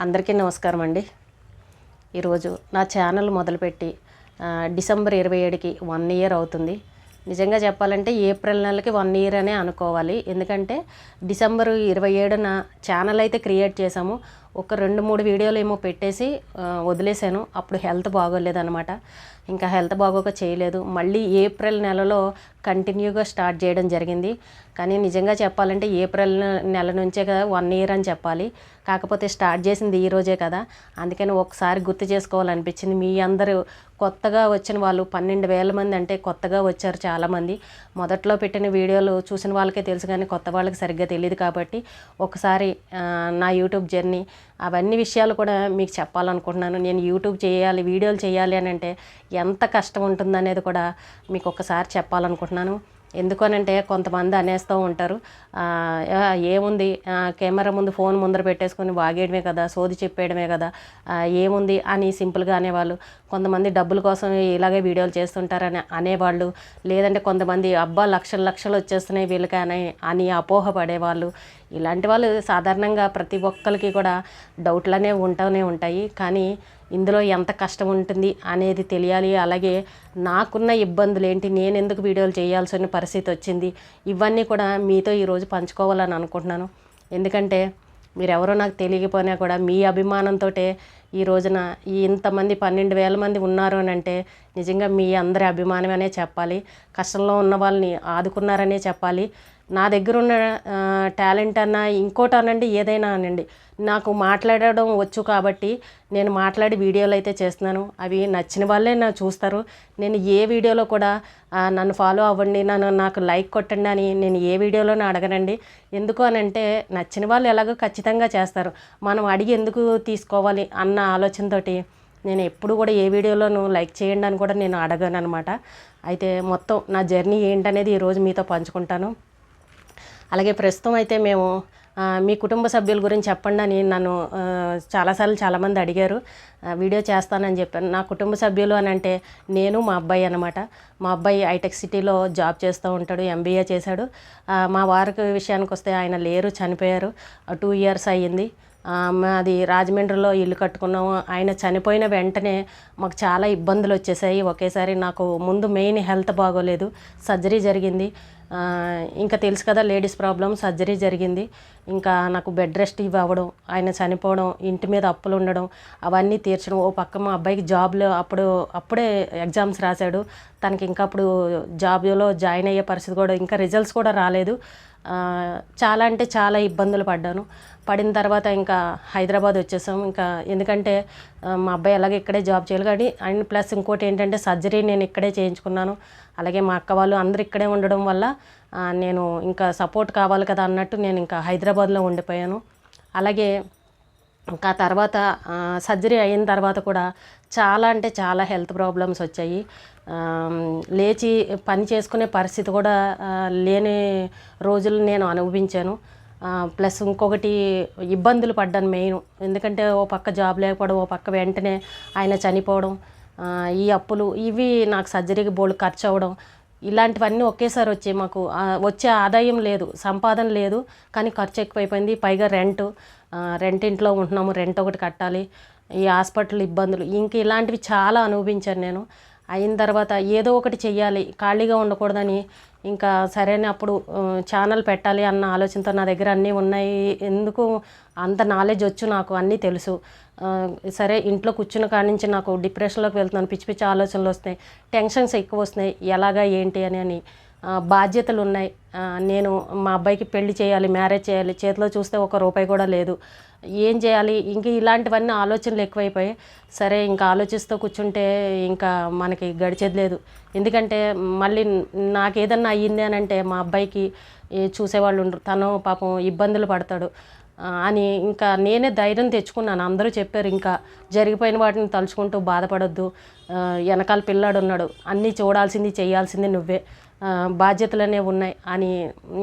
అందరికీ నమస్కారం అండి. ఈరోజు నా ఛానల్ మొదలుపెట్టి డిసెంబర్ 27కి 1 ఇయర్ అవుతుంది. నిజంగా చెప్పాలంటే ఏప్రిల్ నెలకి 1 ఇయర్ అనే అనుకోవాలి. ఎందుకంటే డిసెంబర్ 27న ఛానల్ అయితే క్రియేట్ చేశాము. ఒక 2-3 వీడియోలు ఏమో పెట్టేసి వదిలేశాను. అప్పుడు హెల్త్ బాగోలేదన్నమాట. ఇంకా హెల్త్ బాగోక చేయలేదు. మళ్ళీ ఏప్రిల్ నెలలో కంటిన్యూగా స్టార్ట్ చేయడం జరిగింది. కానీ నిజంగా చెప్పాలంటే ఏప్రిల్ నెల నుంచే కదా 1 ఇయర్ అని చెప్పాలి. కాకపోతే స్టార్ట్ చేసింది ఈ రోజే కదా, అందుకని ఒకసారి గుర్తు చేసుకోవాలనిపించింది. మీ అందరూ కొత్తగా వచ్చిన వాళ్ళు 12,000 మంది అంటే కొత్తగా వచ్చారు చాలామంది. మొదట్లో పెట్టిన వీడియోలు చూసిన వాళ్ళకే తెలుసు, కానీ కొత్త వాళ్ళకి సరిగ్గా తెలియదు. కాబట్టి ఒకసారి నా యూట్యూబ్ జర్నీ అవన్నీ విషయాలు కూడా మీకు చెప్పాలనుకుంటున్నాను. నేను యూట్యూబ్ చేయాలి, వీడియోలు చేయాలి అని అంటే ఎంత కష్టం ఉంటుందనేది కూడా మీకు ఒకసారి చెప్పాలనుకుంటున్నాను. ఎందుకనంటే కొంతమంది అనేస్తూ ఉంటారు, ఏముంది కెమెరా ముందు ఫోన్ ముందర పెట్టేసుకొని వాగేయడమే కదా, సోది చెప్పేయడమే కదా, ఏముంది అని సింపుల్గా అనేవాళ్ళు. కొంతమంది డబ్బుల కోసం ఇలాగే వీడియోలు చేస్తుంటారని అనేవాళ్ళు. లేదంటే కొంతమంది అబ్బా లక్షలు వచ్చేస్తున్నాయి వీళ్ళకి అని అపోహ పడేవాళ్ళు. ఇలాంటి వాళ్ళు సాధారణంగా ప్రతి ఒక్కరికి కూడా డౌట్లనే ఉంటూనే ఉంటాయి. కానీ ఇందులో ఎంత కష్టం ఉంటుంది అనేది తెలియాలి. అలాగే నాకున్న ఇబ్బందులు ఏంటి, నేను ఎందుకు వీడియోలు చేయాల్సిన పరిస్థితి వచ్చింది, ఇవన్నీ కూడా మీతో ఈరోజు పంచుకోవాలని అనుకుంటున్నాను. ఎందుకంటే మీరెవరో నాకు తెలియకపోయినా కూడా మీ అభిమానంతో ఈ రోజున ఇంతమంది 12,000 మంది ఉన్నారు అని అంటే నిజంగా మీ అందరి అభిమానమనే చెప్పాలి. కష్టంలో ఉన్న వాళ్ళని ఆదుకున్నారనే చెప్పాలి. నా దగ్గర ఉన్న టాలెంట్ అన్నా ఇంకోటి అనండి, ఏదైనా అనండి, నాకు మాట్లాడడం వచ్చు కాబట్టి నేను మాట్లాడి వీడియోలు అయితే చేస్తున్నాను. అవి నచ్చిన వాళ్ళే చూస్తారు. నేను ఏ వీడియోలో కూడా నన్ను ఫాలో అవ్వండి, నాకు లైక్ కొట్టండి అని నేను ఏ వీడియోలోనూ అడగనండి. ఎందుకు అనంటే నచ్చిన వాళ్ళు ఎలాగో ఖచ్చితంగా చేస్తారు. మనం అడిగి ఎందుకు తీసుకోవాలి అన్న ఆలోచనతోటి నేను ఎప్పుడు కూడా ఏ వీడియోలోనూ లైక్ చేయండి అని కూడా నేను అడగను అనమాట. అయితే మొత్తం నా జర్నీ ఏంటనేది ఈరోజు మీతో పంచుకుంటాను. అలాగే ప్రస్తుతం అయితే మేము మీ కుటుంబ సభ్యుల గురించి చెప్పండి అని నన్ను చాలాసార్లు చాలామంది అడిగారు. వీడియో చేస్తానని చెప్పాను. నా కుటుంబ సభ్యులు అని అంటే నేను, మా అబ్బాయి అనమాట. మా అబ్బాయి హైటెక్ సిటీలో జాబ్ చేస్తూ ఉంటాడు, MBA చేశాడు. మా వారికి విషయానికి వస్తే ఆయన లేరు, చనిపోయారు. 2 ఇయర్స్ అయ్యింది. మాది రాజమండ్రిలో ఇల్లు కట్టుకున్నాము. ఆయన చనిపోయిన వెంటనే మాకు చాలా ఇబ్బందులు వచ్చేసాయి. ఒకేసారి నాకు ముందు మెయిన్ హెల్త్ బాగోలేదు, సర్జరీ జరిగింది. ఇంకా తెలుసు కదా లేడీస్ ప్రాబ్లం, సర్జరీ జరిగింది. ఇంకా నాకు బెడ్ రెస్ట్ అవ్వడం, ఆయన చనిపోవడం, ఇంటి మీద అప్పులు ఉండడం, అవన్నీ తీర్చడం. ఓ పక్క మా అబ్బాయికి జాబ్లో అప్పుడే ఎగ్జామ్స్ రాశాడు. తనకి ఇంకా అప్పుడు జాబ్లో జాయిన్ అయ్యే పరిస్థితి కూడా, ఇంకా రిజల్ట్స్ కూడా రాలేదు. చాలా అంటే చాలా ఇబ్బందులు పడిన తర్వాత ఇంకా హైదరాబాద్ వచ్చేసాం. ఇంకా ఎందుకంటే మా అబ్బాయి అలాగే ఇక్కడే జాబ్ చేయాలి కానీ, అండ్ ప్లస్ ఇంకోటి ఏంటంటే సర్జరీ నేను ఇక్కడే చేయించుకున్నాను. అలాగే మా అక్క వాళ్ళు అందరూ ఇక్కడే ఉండడం వల్ల నేను ఇంకా సపోర్ట్ కావాలి కదా అన్నట్టు నేను ఇంకా హైదరాబాద్లో ఉండిపోయాను. అలాగే ఇంకా తర్వాత సర్జరీ అయిన తర్వాత కూడా చాలా అంటే చాలా హెల్త్ ప్రాబ్లమ్స్ వచ్చాయి. లేచి పని చేసుకునే పరిస్థితి కూడా లేని రోజులు నేను అనుభవించాను. ప్లస్ ఇంకొకటి ఇబ్బందులు పడ్డాను మెయిన్. ఎందుకంటే ఓ పక్క జాబ్ లేకపోవడం, ఓ పక్క వెంటనే ఆయన చనిపోవడం, ఈ అప్పులు, ఇవి నాకు సర్జరీకి బోల్డ్ ఖర్చు అవ్వడం, ఇలాంటివన్నీ ఒకేసారి వచ్చాయి. మాకు వచ్చే ఆదాయం లేదు, సంపాదన లేదు, కానీ ఖర్చు ఎక్కువైపోయింది. పైగా రెంట్ ఇంట్లో ఉంటున్నాము, రెంట్ ఒకటి కట్టాలి, ఈ హాస్పిటల్ ఇబ్బందులు, ఇంక ఇలాంటివి చాలా అనుభవించాను నేను. అయిన తర్వాత ఏదో ఒకటి చెయ్యాలి, ఖాళీగా ఉండకూడదని ఇంకా సరైన అప్పుడు ఛానల్ పెట్టాలి అన్న ఆలోచనతో నా దగ్గర అన్నీ ఉన్నాయి. ఎందుకు అంత నాలెడ్జ్ వచ్చు, నాకు అన్నీ తెలుసు. సరే ఇంట్లో కూర్చున్న కాడి నుంచి నాకు డిప్రెషన్లోకి వెళ్తున్నాను, పిచ్చి పిచ్చి ఆలోచనలు వస్తున్నాయి, టెన్షన్స్ ఎక్కువ వస్తున్నాయి, ఎలాగా ఏంటి అని బాధ్యతలు ఉన్నాయి. నేను మా అబ్బాయికి పెళ్లి చేయాలి, మ్యారేజ్ చేయాలి, చేతిలో చూస్తే ₹1 కూడా లేదు, ఏం చేయాలి, ఇంక ఇలాంటివన్నీ ఆలోచనలు ఎక్కువైపోయాయి. సరే ఇంకా ఆలోచిస్తూ కూర్చుంటే ఇంకా మనకి గడిచేది లేదు. ఎందుకంటే మళ్ళీ నాకేదన్నా అయ్యింది అని అంటే మా అబ్బాయికి చూసేవాళ్ళు ఉండరు, తను పాపం ఇబ్బందులు పడతాడు అని ఇంకా నేనే ధైర్యం తెచ్చుకున్నాను. అందరూ చెప్పారు ఇంకా జరిగిపోయిన వాటిని తలుచుకుంటూ బాధపడొద్దు, వెనకాల పిల్లాడు ఉన్నాడు, అన్నీ చూడాల్సింది చేయాల్సింది నువ్వే, బాధ్యతలు అనేవి ఉన్నాయి అని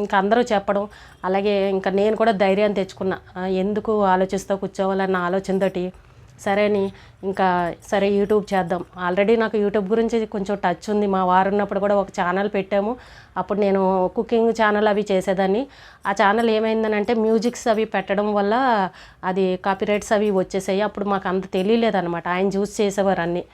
ఇంకా అందరూ చెప్పడం. అలాగే ఇంకా నేను కూడా ధైర్యాన్ని తెచ్చుకున్నా, ఎందుకు ఆలోచిస్తూ కూర్చోవాలన్న ఆలోచనతోటి సరే అని ఇంకా సరే యూట్యూబ్ చేద్దాం. ఆల్రెడీ నాకు యూట్యూబ్ గురించి కొంచెం టచ్ ఉంది. మా వారు ఉన్నప్పుడు కూడా ఒక ఛానల్ పెట్టాము. అప్పుడు నేను కుకింగ్ ఛానల్ అవి చేసేదాన్ని. ఆ ఛానల్ ఏమైందనంటే మ్యూజిక్స్ అవి పెట్టడం వల్ల అది కాపీరైట్స్ అవి వచ్చేసాయి. అప్పుడు మాకు అంత తెలియలేదన్నమాట. ఆయన చూసి చేసేవారు అన్నీ.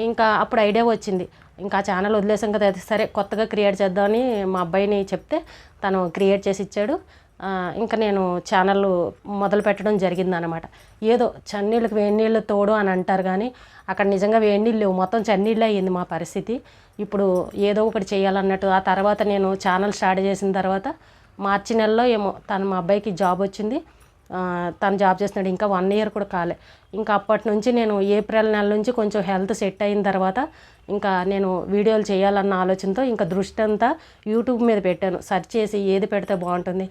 ఇంకా అప్పుడు ఐడియా వచ్చింది, ఇంకా ఆ ఛానల్ వదిలేసాం కదా, సరే కొత్తగా క్రియేట్ చేద్దామని మా అబ్బాయిని చెప్తే తను క్రియేట్ చేసి ఇచ్చాడు. ఇంకా నేను ఛానల్ మొదలు పెట్టడం జరిగిందనమాట. ఏదో చన్నీళ్ళకి వేడి నీళ్ళు తోడు అని అంటారు, కానీ అక్కడ నిజంగా వేడి నీళ్ళు లేవు, మొత్తం చన్నీళ్ళే అయ్యింది మా పరిస్థితి. ఇప్పుడు ఏదో ఒకటి చేయాలన్నట్టు ఆ తర్వాత నేను ఛానల్ స్టార్ట్ చేసిన తర్వాత మార్చి నెలలో ఏమో మా అబ్బాయికి జాబ్ వచ్చింది. తను జాబ్ చేస్తున్నాడు. ఇంకా 1 ఇయర్ కూడా కాలే. ఇంకా అప్పటి నుంచి నేను ఏప్రిల్ నెల నుంచి కొంచెం హెల్త్ సెట్ అయిన తర్వాత ఇంకా నేను వీడియోలు చేయాలన్న ఆలోచనతో ఇంకా దృష్టి అంతా యూట్యూబ్ మీద పెట్టాను. సెర్చ్ చేసి ఏది పెడితే బాగుంటుంది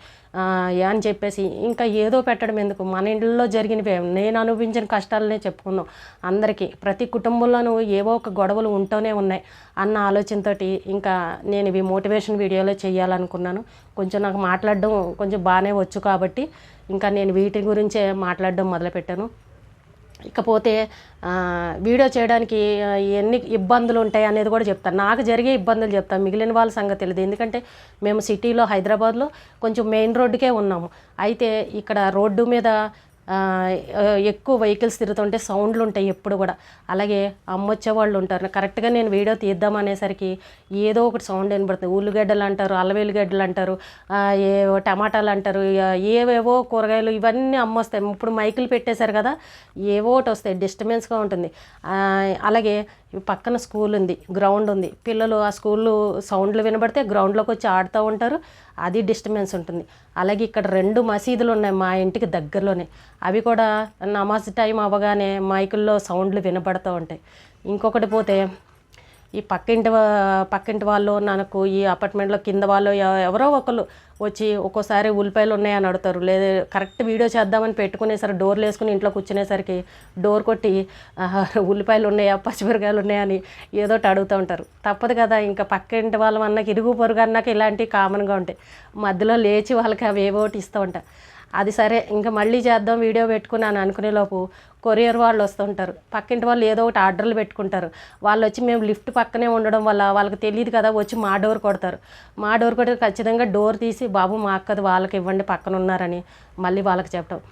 అని చెప్పేసి, ఇంకా ఏదో పెట్టడం ఎందుకు, మన ఇంట్లో జరిగినవే, నేను అనుభవించిన కష్టాలనే చెప్పుకుందాం అందరికీ. ప్రతి కుటుంబంలోనూ ఏవో ఒక గొడవలు ఉంటూనే ఉన్నాయి అన్న ఆలోచనతో ఇంకా నేను ఇవి మోటివేషన్ వీడియోలో చేయాలనుకున్నాను. కొంచెం నాకు మాట్లాడడం కొంచెం బాగానే వచ్చు కాబట్టి ఇంకా నేను వీటి గురించే మాట్లాడడం మొదలుపెట్టాను. ఇకపోతే వీడియో చేయడానికి ఎన్ని ఇబ్బందులు ఉంటాయి అనేది కూడా చెప్తాను. నాకు జరిగే ఇబ్బందులు చెప్తాను, మిగిలిన వాళ్ళ సంగతి తెలియదు. ఎందుకంటే మేము సిటీలో హైదరాబాద్లో కొంచెం మెయిన్ రోడ్డుకే ఉన్నాము. అయితే ఇక్కడ రోడ్డు మీద ఎక్కువ వెహికల్స్ తిరుగుతుంటే సౌండ్లు ఉంటాయి ఎప్పుడు కూడా. అలాగే అమ్మొచ్చే వాళ్ళు ఉంటారు. కరెక్ట్గా నేను వీడియో తీద్దామనేసరికి ఏదో ఒకటి సౌండ్ వినబడుతుంది. ఉల్లిగడ్డలు అంటారు, అల్లం వెల్లిగడ్డలు అంటారు, ఏవో టమాటాలు అంటారు, ఏవేవో కూరగాయలు ఇవన్నీ అమ్మొస్తాయి. ఇప్పుడు మైకులు పెట్టేశారు కదా, ఏవో ఒకటి వస్తాయి, డిస్టర్బెన్స్గా ఉంటుంది. అలాగే పక్కన స్కూల్ ఉంది, గ్రౌండ్ ఉంది. పిల్లలు ఆ స్కూల్లో సౌండ్లు వినబడితే గ్రౌండ్లోకి వచ్చి ఆడుతూ ఉంటారు, అది డిస్టర్బెన్స్ ఉంటుంది. అలాగే ఇక్కడ 2 మసీదులు ఉన్నాయి మా ఇంటికి దగ్గరలోనే. అవి కూడా నమాజ్ టైం అవ్వగానే మైకుల్లో సౌండ్లు వినబడుతూ ఉంటాయి. ఇంకొకటి పోతే ఈ పక్కింటి వాళ్ళు, నాకు ఈ అపార్ట్మెంట్లో కింద వాళ్ళు ఎవరో ఒకళ్ళు వచ్చి ఒక్కోసారి ఉల్లిపాయలు ఉన్నాయని అడుగుతారు. లేదా కరెక్ట్ వీడియో చేద్దామని పెట్టుకునేసరికి డోర్లు వేసుకుని ఇంట్లో కూర్చునేసరికి డోర్ కొట్టి ఉల్లిపాయలు ఉన్నాయా, పచ్చిమిరకాయలు ఉన్నాయా అని ఏదోటి అడుగుతూ ఉంటారు. తప్పదు కదా, ఇంకా పక్కింటి వాళ్ళం అన్నాక, ఇరుగు పొరుగు అన్నాక ఇలాంటివి కామన్గా ఉంటాయి. మధ్యలో లేచి వాళ్ళకి అవి ఏవోటి ఇస్తూ ఉంటారు. అది సరే ఇంకా మళ్ళీ చేద్దాం వీడియో పెట్టుకున్నాను అనుకునేలోపు కొరియర్ వాళ్ళు వస్తుంటారు. పక్కింటి వాళ్ళు ఏదో ఒకటి ఆర్డర్లు పెట్టుకుంటారు. వాళ్ళు వచ్చి మేము లిఫ్ట్ పక్కనే ఉండడం వల్ల వాళ్ళకి తెలియదు కదా, వచ్చి మా డోర్ కొడతారు. మా డోర్ కొడితే ఖచ్చితంగా డోర్ తీసి బాబు మా అక్కది వాళ్ళకి ఇవ్వండి పక్కన ఉన్నారని మళ్ళీ వాళ్ళకి చెప్పడం.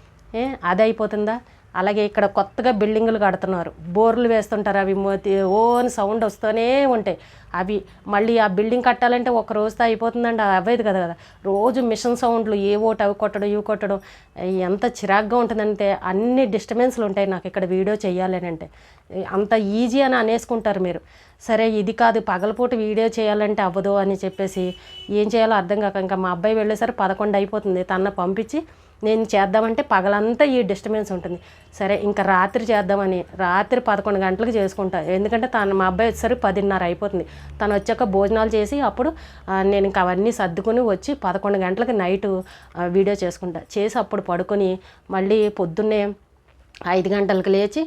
అది అయిపోతుందా? అలాగే ఇక్కడ కొత్తగా బిల్డింగులు కడుతున్నారు, బోర్లు వేస్తుంటారు, అవి ఓన్ సౌండ్ వస్తూనే ఉంటాయి. అవి మళ్ళీ ఆ బిల్డింగ్ కట్టాలంటే ఒక రోజుతో అయిపోతుందండి, అవ్వదు కదా. రోజు మిషన్ సౌండ్లు ఏవోటి అవి కొట్టడం ఇవి కొట్టడం ఎంత చిరాగ్గా ఉంటుందంటే అన్ని డిస్టర్బెన్స్లు ఉంటాయి నాకు ఇక్కడ వీడియో చేయాలి అంటే. అంత ఈజీ అని అనేసుకుంటారు మీరు. సరే ఇది కాదు, పగలపూట వీడియో చేయాలంటే అవ్వదు అని చెప్పేసి ఏం చేయాలో అర్థం కాక ఇంకా మా అబ్బాయి వెళ్ళేసరికి 11 అయిపోతుంది. తన పంపించి నేను చేద్దామంటే పగలంతా ఈ డిస్టర్బెన్స్ ఉంటుంది. సరే ఇంకా రాత్రి చేద్దామని రాత్రి 11 గంటలకు చేసుకుంటా. ఎందుకంటే మా అబ్బాయి వచ్చేసరికి 10:30 అయిపోతుంది. తను వచ్చాక భోజనాలు చేసి అప్పుడు నేను ఇంకా అవన్నీ సర్దుకుని వచ్చి 11 గంటలకు నైటు వీడియో చేసుకుంటా. చేసి అప్పుడు పడుకొని మళ్ళీ పొద్దున్నే 5 గంటలకు లేచి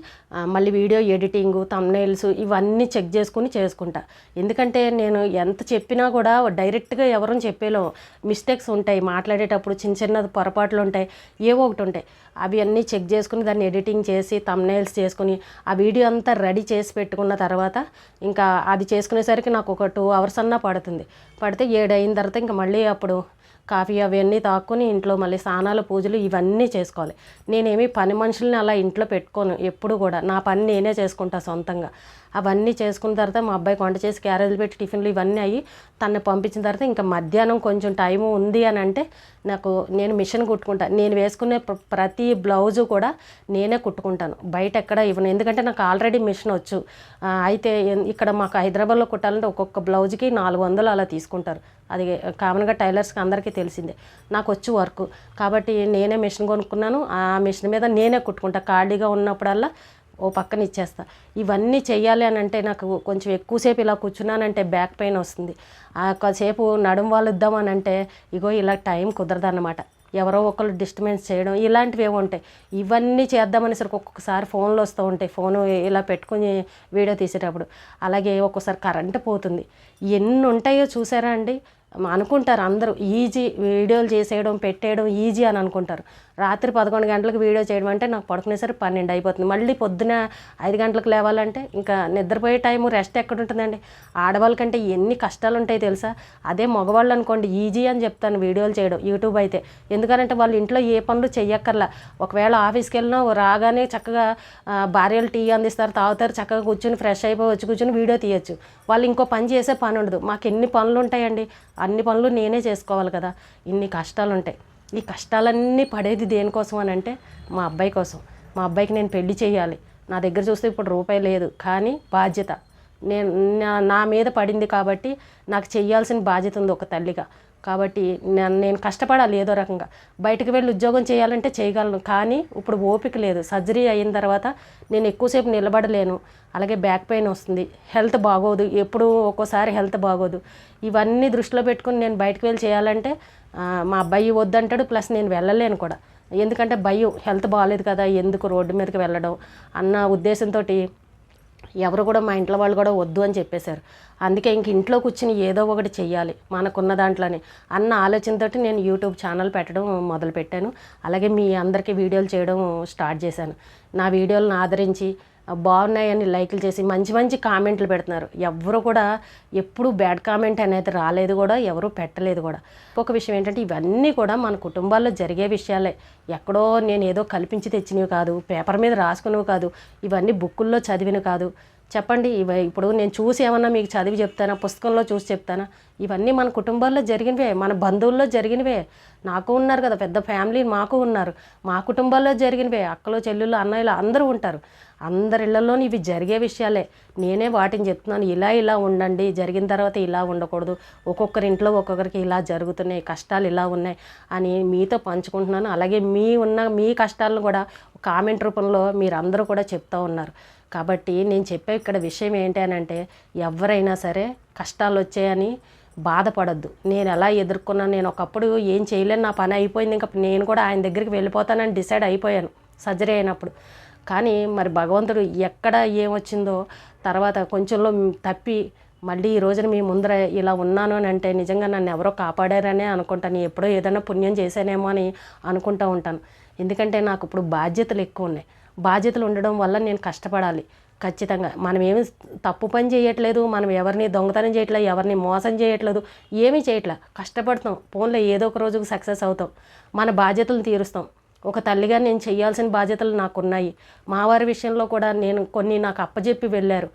మళ్ళీ వీడియో ఎడిటింగు, థంబ్నెయిల్స్ ఇవన్నీ చెక్ చేసుకుంటా. ఎందుకంటే నేను ఎంత చెప్పినా కూడా డైరెక్ట్గా ఎవరని చెప్పేలో మిస్టేక్స్ ఉంటాయి, మాట్లాడేటప్పుడు చిన్న పొరపాట్లు ఉంటాయి, ఏవో ఒకటి ఉంటాయి. అవి అన్నీ చెక్ చేసుకుని దాన్ని ఎడిటింగ్ చేసి థంబ్నెయిల్స్ చేసుకుని ఆ వీడియో అంతా రెడీ చేసి పెట్టుకున్న తర్వాత ఇంకా అది చేసుకునేసరికి నాకు ఒక 2 అవర్స్ అన్నా పడితే 7 అయిన తర్వాత ఇంకా మళ్ళీ అప్పుడు కాఫీ అవన్నీ తాక్కుని ఇంట్లో మళ్ళీ స్నానాలు పూజలు ఇవన్నీ చేసుకోవాలి. నేనేమి పని మనుషుల్ని అలా ఇంట్లో పెట్టుకోను ఎప్పుడు కూడా, నా పని నేనే చేసుకుంటా సొంతంగా. అవన్నీ చేసుకున్న తర్వాత మా అబ్బాయికి వంట చేసి క్యారేజీలు పెట్టి టిఫిన్లు ఇవన్నీ అయ్యి తనని పంపించిన తర్వాత ఇంకా మధ్యాహ్నం కొంచెం టైము ఉంది అని అంటే నేను మిషన్ కుట్టుకుంటా. నేను వేసుకునే ప్రతి బ్లౌజు కూడా నేనే కుట్టుకుంటాను, బయట ఎక్కడ ఇవ్వను. ఎందుకంటే నాకు ఆల్రెడీ మిషన్ వచ్చు. అయితే ఇక్కడ మాకు హైదరాబాద్లో కుట్టాలంటే ఒక్కొక్క బ్లౌజ్కి 400 అలా తీసుకుంటారు. అది కామన్గా టైలర్స్కి అందరికీ తెలిసిందే. నాకు వచ్చు వర్క్ కాబట్టి నేనే మిషన్ కొనుక్కున్నాను. ఆ మిషన్ మీద నేనే కుట్టుకుంటా. ఖాళీగా ఉన్నప్పుడల్లా ఓ పక్కన ఇచ్చేస్తా. ఇవన్నీ చెయ్యాలి అని అంటే నాకు కొంచెం ఎక్కువసేపు ఇలా కూర్చున్నానంటే బ్యాక్ పెయిన్ వస్తుంది. కాసేపు నడుము వాళ్ళుద్దామని అంటే ఇగో ఇలా టైం కుదరదన్నమాట. ఎవరో ఒకళ్ళు డిస్టర్బెన్స్ చేయడం ఇలాంటివి ఏమో ఉంటాయి. ఇవన్నీ చేద్దామనేసరికి ఒక్కొక్కసారి ఫోన్లు వస్తూ ఉంటాయి, ఫోను ఇలా పెట్టుకుని వీడియో తీసేటప్పుడు. అలాగే ఒక్కోసారి కరెంటు పోతుంది. ఎన్ని ఉంటాయో చూసారా అండి. అనుకుంటారు అందరూ ఈజీ, వీడియోలు చేసేయడం పెట్టేయడం ఈజీ అని అనుకుంటారు. రాత్రి 11 గంటలకు వీడియో చేయడం అంటే నాకు పడుకునేసరికి 12 అయిపోతుంది. మళ్ళీ పొద్దున 5 గంటలకు లేవాలంటే ఇంకా నిద్రపోయే టైము రెస్ట్ ఎక్కడ ఉంటుందండి. ఆడవాళ్ళకంటే ఎన్ని కష్టాలు ఉంటాయి తెలుసా. అదే మగవాళ్ళు అనుకోండి ఈజీ అని చెప్తాను వీడియోలు చేయడం యూట్యూబ్ అయితే. ఎందుకంటే వాళ్ళు ఇంట్లో ఏ పనులు చెయ్యక్కర్లా. ఒకవేళ ఆఫీస్కి వెళ్ళినా రాగానే చక్కగా భార్యలు టీ అందిస్తారు, తాగుతారు, చక్కగా కూర్చొని ఫ్రెష్ అయిపోయి వచ్చి కూర్చొని వీడియో తీయచ్చు. వాళ్ళు ఇంకో పని చేసే పని ఉండదు. మాకు ఎన్ని పనులు ఉంటాయండి, అన్ని పనులు నేనే చేసుకోవాలి కదా. ఇన్ని కష్టాలు ఉంటాయి. ఈ కష్టాలన్నీ పడేది దేనికోసం అని అంటే మా అబ్బాయి కోసం. మా అబ్బాయికి నేను పెళ్లి చేయాలి. నా దగ్గర చూస్తే ఇప్పుడు రూపాయి లేదు, కానీ బాధ్యత నేను నా మీద పడింది కాబట్టి నాకు చెయ్యాల్సిన బాధ్యత ఉంది ఒక తల్లిగా. కాబట్టి నేను కష్టపడాలి ఏదో రకంగా. బయటకు వెళ్ళి ఉద్యోగం చేయాలంటే చేయగలను, కానీ ఇప్పుడు ఓపిక లేదు. సర్జరీ అయిన తర్వాత నేను ఎక్కువసేపు నిలబడలేను. అలాగే బ్యాక్ పెయిన్ వస్తుంది, హెల్త్ బాగోదు, ఎప్పుడు ఒక్కోసారి హెల్త్ బాగోదు. ఇవన్నీ దృష్టిలో పెట్టుకుని నేను బయటకు వెళ్ళి చేయాలంటే మా అబ్బాయి వద్దంటాడు, ప్లస్ నేను వెళ్ళలేను కూడా. ఎందుకంటే భయం, హెల్త్ బాగాలేదు కదా, ఎందుకు రోడ్డు మీదకి వెళ్ళడం అన్న ఉద్దేశంతో ఎవరు కూడా మా ఇంట్లో వాళ్ళు కూడా వద్దు అని చెప్పేశారు. అందుకే ఇంక ఇంట్లో కూర్చుని ఏదో ఒకటి చెయ్యాలి మనకున్న దాంట్లోనే అన్న ఆలోచనతో నేను యూట్యూబ్ ఛానల్ పెట్టడం మొదలుపెట్టాను. అలాగే మీ అందరికీ వీడియోలు చేయడం స్టార్ట్ చేశాను. నా వీడియోలను ఆదరించి బాగున్నాయని లైక్లు చేసి మంచి మంచి కామెంట్లు పెడుతున్నారు. ఎవరు కూడా ఎప్పుడూ బ్యాడ్ కామెంట్ అనేది రాలేదు కూడా, ఎవరు పెట్టలేదు కూడా. ఒక విషయం ఏంటంటే ఇవన్నీ కూడా మన కుటుంబాల్లో జరిగే విషయాలే. ఎక్కడో నేను ఏదో కల్పించి తెచ్చినవి కాదు, పేపర్ మీద రాసుకునేవి కాదు, ఇవన్నీ బుక్కుల్లో చదివినవి కాదు. చెప్పండి, ఇప్పుడు నేను చూసి ఏమన్నా మీకు చదివి చెప్తానా, పుస్తకంలో చూసి చెప్తానా? ఇవన్నీ మన కుటుంబాల్లో జరిగినవే, మన బంధువుల్లో జరిగినవే. నాకు ఉన్నారు కదా పెద్ద ఫ్యామిలీ, మాకు ఉన్నారు. మా కుటుంబాల్లో జరిగినవే. అక్కలు, చెల్లెళ్ళు, అన్నయ్యలు అందరూ ఉంటారు. అందరి ఇళ్లలోని ఇవి జరిగే విషయాలే. నేనే వాటిని చెప్తున్నాను. ఇలా ఉండండి, జరిగిన తర్వాత ఇలా ఉండకూడదు, ఒక్కొక్కరి ఇంట్లో ఒక్కొక్కరికి ఇలా జరుగుతున్నాయి, కష్టాలు ఇలా ఉన్నాయి అని మీతో పంచుకుంటున్నాను. అలాగే మీ కష్టాలను కూడా కామెంట్ రూపంలో మీరందరూ కూడా చెప్తూ ఉన్నారు. కాబట్టి నేను చెప్పే ఇక్కడ విషయం ఏంటి అని అంటే, ఎవరైనా సరే కష్టాలు వచ్చాయని బాధపడద్దు. నేను ఎలా ఎదుర్కొన్నాను, నేను ఒకప్పుడు ఏం చేయలేను, నా పని అయిపోయింది, ఇంకా నేను కూడా ఆయన దగ్గరికి వెళ్ళిపోతానని డిసైడ్ అయిపోయాను సర్జరీ అయినప్పుడు. కానీ మరి భగవంతుడు ఎక్కడ ఏమొచ్చిందో తర్వాత కొంచెంలో తప్పి మళ్ళీ ఈ రోజున మీ ముందర ఇలా ఉన్నాను అని అంటే నిజంగా నన్ను ఎవరో కాపాడారనే అనుకుంటాను. ఎప్పుడో ఏదైనా పుణ్యం చేశానేమో అని అనుకుంటూ ఉంటాను. ఎందుకంటే నాకు ఇప్పుడు బాధ్యతలు ఎక్కువ ఉన్నాయి. బాధ్యతలు ఉండడం వల్ల నేను కష్టపడాలి ఖచ్చితంగా. మనం ఏమి తప్పు పని చేయట్లేదు, మనం ఎవరిని దొంగతనం చేయట్లేదు, ఎవరిని మోసం చేయట్లేదు, ఏమీ చేయట్లే, కష్టపడతాం. ఫోన్లో ఏదో ఒక రోజుకు సక్సెస్ అవుతాం, మన బాధ్యతలను తీరుస్తాం. ఒక తల్లిగా నేను చేయాల్సిన బాధ్యతలు నాకున్నాయి. మా వారి విషయంలో కూడా నేను కొన్ని నాకు అప్పచెప్పి వెళ్ళారు.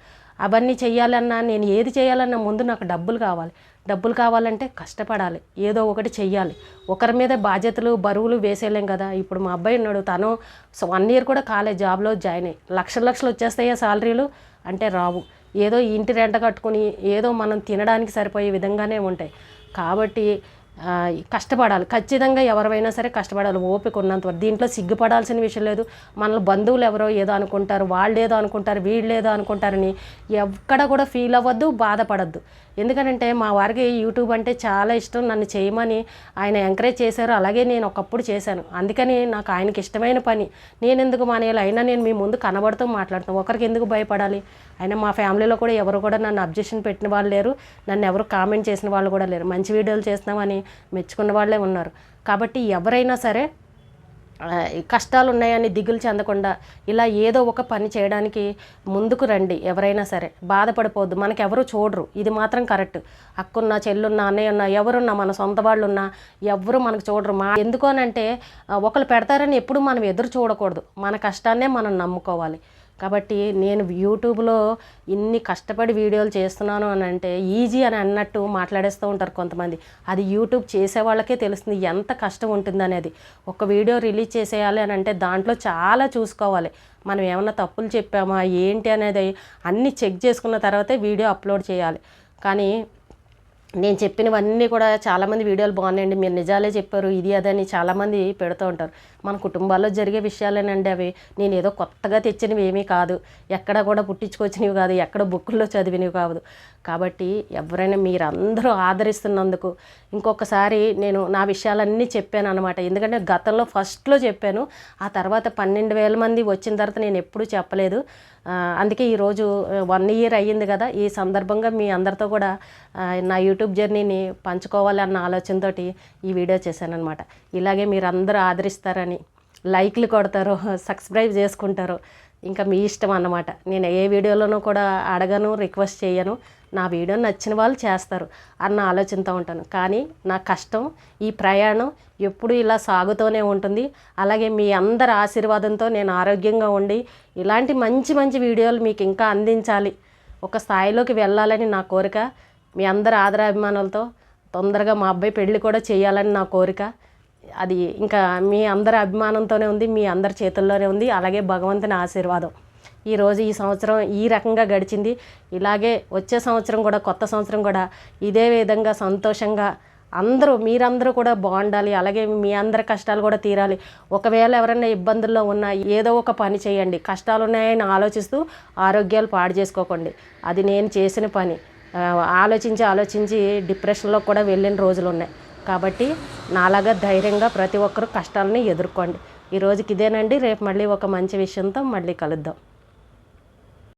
అవన్నీ చెయ్యాలన్నా, నేను ఏది చేయాలన్నా ముందు నాకు డబ్బులు కావాలి. డబ్బులు కావాలంటే కష్టపడాలి, ఏదో ఒకటి చెయ్యాలి. ఒకరి మీద బాధ్యతలు బరువులు వేసేయలేం కదా. ఇప్పుడు మా అబ్బాయి ఉన్నాడు, తను 1 ఇయర్ కూడా కాలేజ్ జాబ్లో జాయిన్ అయ్యి లక్షలు వచ్చేస్తాయా శాలరీలు అంటే రావు. ఏదో ఇంటి రెంట కట్టుకుని ఏదో మనం తినడానికి సరిపోయే విధంగానే ఉంటాయి. కాబట్టి కష్టపడాలి ఖచ్చితంగా. ఎవరైనా సరే కష్టపడాలి ఓపిక ఉన్నంత వరకు. దీంట్లో సిగ్గుపడాల్సిన విషయం లేదు. మన బంధువులు ఎవరో ఏదో అనుకుంటారు, వాళ్ళు ఏదో అనుకుంటారు, వీళ్ళు ఏదో అనుకుంటారని ఎక్కడ కూడా ఫీల్ అవ్వద్దు, బాధపడద్దు. ఎందుకంటే మా వారికి యూట్యూబ్ అంటే చాలా ఇష్టం. నన్ను చేయమని ఆయన ఎంకరేజ్ చేశారు. అలాగే నేను ఒకప్పుడు చేశాను. అందుకని నాకు ఆయనకి ఇష్టమైన పని నేను ఎందుకు మానేయాలి? అయినా నేను మీ ముందు కనబడుతూ మాట్లాడుతాను. ఒకరికి ఎందుకు భయపడాలి? అయినా మా ఫ్యామిలీలో కూడా ఎవరు కూడా నన్ను అబ్జెక్షన్ పెట్టిన వాళ్ళు లేరు, నన్ను ఎవరు కామెంట్ చేసిన వాళ్ళు కూడా లేరు. మంచి వీడియోలు చేస్తున్నామని మెచ్చుకున్న వాళ్ళే ఉన్నారు. కాబట్టి ఎవరైనా సరే కష్టాలు ఉన్నాయని దిగులు చెందకుండా ఇలా ఏదో ఒక పని చేయడానికి ముందుకు రండి. ఎవరైనా సరే బాధపడిపోవద్దు. మనకి ఎవరు చూడరు, ఇది మాత్రం కరెక్ట్. అక్కున్నా, చెల్లున్నా, అన్నయ్య ఉన్నా, ఎవరున్నా, మన సొంత వాళ్ళు ఉన్నా ఎవరు మనకు చూడరు. ఎందుకోనంటే ఒకరు పెడతారని ఎప్పుడు మనం ఎదురు చూడకూడదు. మన కష్టాన్నే మనం నమ్ముకోవాలి. కాబట్టి నేను యూట్యూబ్లో ఇన్ని కష్టపడి వీడియోలు చేస్తున్నాను అని అంటే ఈజీ అని అన్నట్టు మాట్లాడేస్తూ ఉంటారు కొంతమంది. అది యూట్యూబ్ చేసే వాళ్ళకే తెలుస్తుంది ఎంత కష్టం ఉంటుంది అనేది. ఒక వీడియో రిలీజ్ చేసేయాలి అని అంటే దాంట్లో చాలా చూసుకోవాలి. మనం ఏమన్నా తప్పులు చెప్పామా ఏంటి అనేది అన్నీ చెక్ చేసుకున్న తర్వాతే వీడియో అప్లోడ్ చేయాలి. కానీ నేను చెప్పినవన్నీ కూడా చాలామంది వీడియోలు బాగున్నాయండి, మీరు నిజాలే చెప్పారు, ఇది అదని చాలామంది పెడుతూ ఉంటారు. మన కుటుంబాల్లో జరిగే విషయాలేనండి అవి. నేను ఏదో కొత్తగా తెచ్చినవి ఏమీ కాదు, ఎక్కడ కూడా పుట్టించుకొచ్చినవి కాదు, ఎక్కడ బుక్కుల్లో చదివినవి కాదు. కాబట్టి ఎవరైనా మీరందరూ ఆదరిస్తున్నందుకు ఇంకొకసారి నేను నా విషయాలన్నీ చెప్పాను అనమాట. ఎందుకంటే గతంలో ఫస్ట్లో చెప్పాను, ఆ తర్వాత 12,000 మంది వచ్చిన తర్వాత నేను ఎప్పుడూ చెప్పలేదు. అందుకే ఈరోజు 1 ఇయర్ అయ్యింది కదా, ఈ సందర్భంగా మీ అందరితో కూడా నా యూట్యూబ్ యూట్యూబ్ జర్నీని పంచుకోవాలి అన్న ఆలోచనతోటి ఈ వీడియో చేశానన్నమాట. ఇలాగే మీరు అందరూ ఆదరిస్తారని, లైక్లు కొడతారు, సబ్స్క్రైబ్ చేసుకుంటారు, ఇంకా మీ ఇష్టం అన్నమాట. నేను ఏ వీడియోలోనూ కూడా అడగను, రిక్వెస్ట్ చేయను. నా వీడియో నచ్చిన వాళ్ళు చేస్తారు అన్న ఆలోచనతో ఉంటాను. కానీ నా కష్టం, ఈ ప్రయాణం ఎప్పుడు ఇలా సాగుతూనే ఉంటుంది. అలాగే మీ అందరి ఆశీర్వాదంతో నేను ఆరోగ్యంగా ఉండి ఇలాంటి మంచి మంచి వీడియోలు మీకు ఇంకా అందించాలి, ఒక స్థాయిలోకి వెళ్ళాలని నా కోరిక. మీ అందరి ఆదరాభిమానాలతో తొందరగా మా అబ్బాయి పెళ్ళి కూడా చేయాలని నా కోరిక. అది ఇంకా మీ అందరి అభిమానంతోనే ఉంది, మీ అందరి చేతుల్లోనే ఉంది. అలాగే భగవంతుని ఆశీర్వాదం. ఈరోజు ఈ సంవత్సరం ఈ రకంగా గడిచింది. ఇలాగే వచ్చే సంవత్సరం కూడా, కొత్త సంవత్సరం కూడా ఇదే విధంగా సంతోషంగా మీరందరూ కూడా బాగుండాలి. అలాగే మీ అందరి కష్టాలు కూడా తీరాలి. ఒకవేళ ఎవరైనా ఇబ్బందుల్లో ఉన్నా ఏదో ఒక పని చేయండి. కష్టాలు ఉన్నాయని ఆలోచిస్తూ ఆరోగ్యాలు పాడు చేసుకోకండి. అది నేను చేసిన పని. ఆలోచించి డిప్రెషన్లో కూడా వెళ్ళిన రోజులు ఉన్నాయి. కాబట్టి నాలాగా ధైర్యంగా ప్రతి ఒక్కరూ కష్టాలని ఎదుర్కోండి. ఈ రోజుకి ఇదేనండి. రేపు మళ్ళీ ఒక మంచి విషయంతో మళ్ళీ కలుద్దాం.